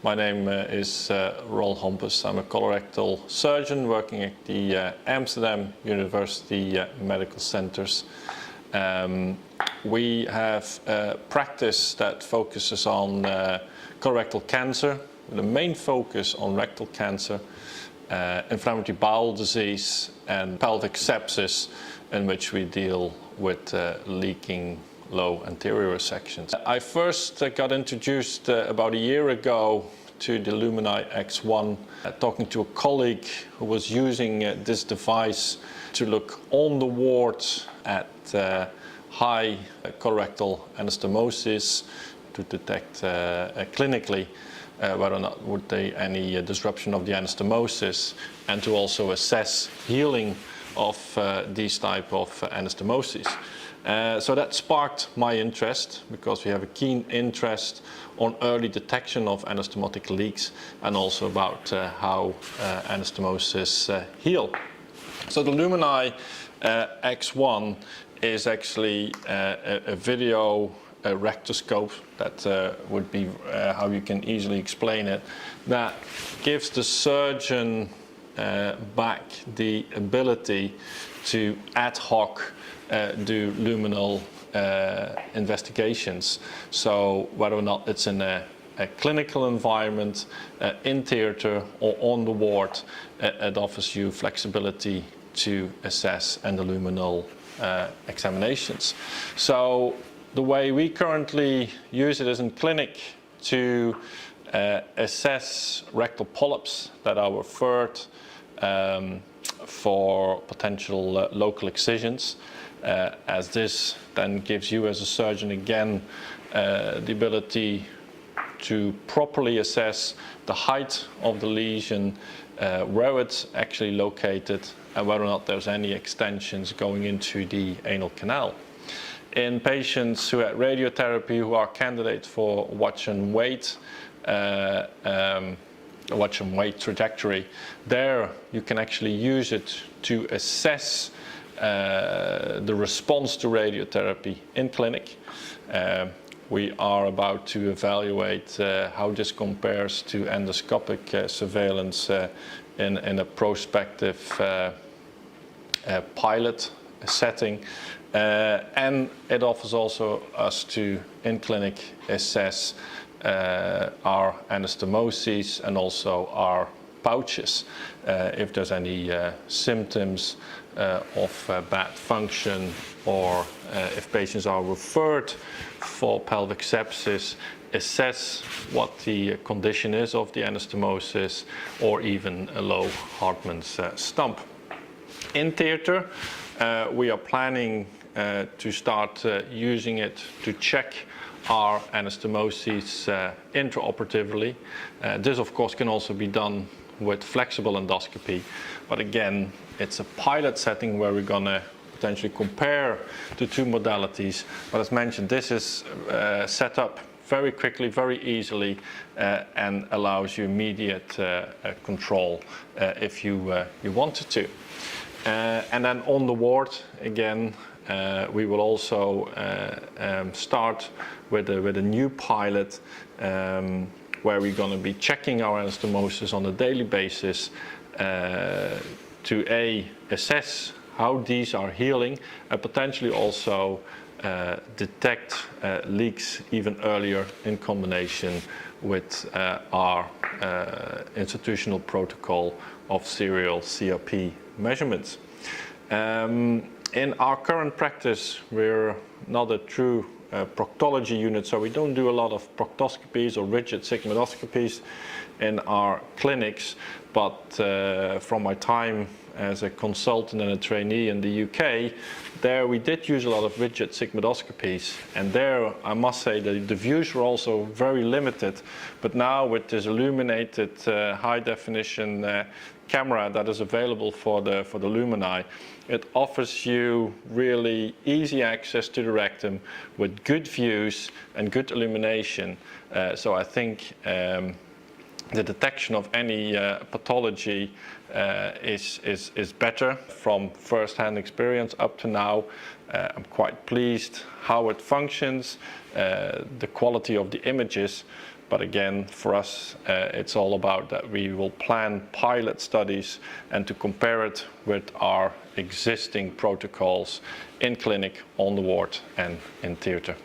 My name is Roel Hompes. I'm a colorectal surgeon working at the Amsterdam University Medical Centers. We have a practice that focuses on colorectal cancer, with a main focus on rectal cancer, inflammatory bowel disease and pelvic sepsis, in which we deal with leaking low anterior sections. I first got introduced about a year ago to the LumenEye X1, talking to a colleague who was using this device to look on the ward at high colorectal anastomosis to detect clinically whether or not would there any disruption of the anastomosis, and to also assess healing of these type of anastomoses. So that sparked my interest, because we have a keen interest on early detection of anastomotic leaks and also about how anastomosis heal. So the LumenEye X1 is actually a video rectoscope, that would be how you can easily explain it, that gives the surgeon back the ability to ad hoc do luminal investigations. So whether or not it's in a clinical environment, in theater or on the ward, it offers you flexibility to assess endoluminal examinations. So the way we currently use it is in clinic to assess rectal polyps that are referred for potential local excisions, as this then gives you as a surgeon again the ability to properly assess the height of the lesion, where it's actually located, and whether or not there's any extensions going into the anal canal. In patients who had radiotherapy who are candidates for watch and wait trajectory, there you can actually use it to assess the response to radiotherapy in clinic. We are about to evaluate how this compares to endoscopic surveillance in a prospective pilot setting, and it offers also us to in clinic assess our anastomoses and also our pouches, if there's any symptoms of bad function, or if patients are referred for pelvic sepsis, assess what the condition is of the anastomosis, or even a low Hartmann's stump. In theater, we are planning to start using it to check our anastomoses intraoperatively. This of course can also be done with flexible endoscopy, but again, it's a pilot setting where we're going to potentially compare the two modalities. But as mentioned, this is set up very quickly, very easily, and allows you immediate control if you wanted to. And then on the ward, again, we will also start with a new pilot where we're going to be checking our anastomosis on a daily basis to assess how these are healing, and potentially also detect leaks even earlier in combination with our institutional protocol of serial CRP measurements. In our current practice, we're not a true proctology unit, so we don't do a lot of proctoscopies or rigid sigmoidoscopies in our clinics, but from my time as a consultant and a trainee in the UK, there we did use a lot of rigid sigmoidoscopies, and there I must say that the views were also very limited. But now with this illuminated high definition camera that is available for the LumenEye, it offers you really easy access to the rectum with good views and good illumination. So I think the detection of any pathology is better from first-hand experience up to now. I'm quite pleased how it functions, the quality of the images, But again, for us, it's all about that we will plan pilot studies and to compare it with our existing protocols in clinic, on the ward, and in theatre.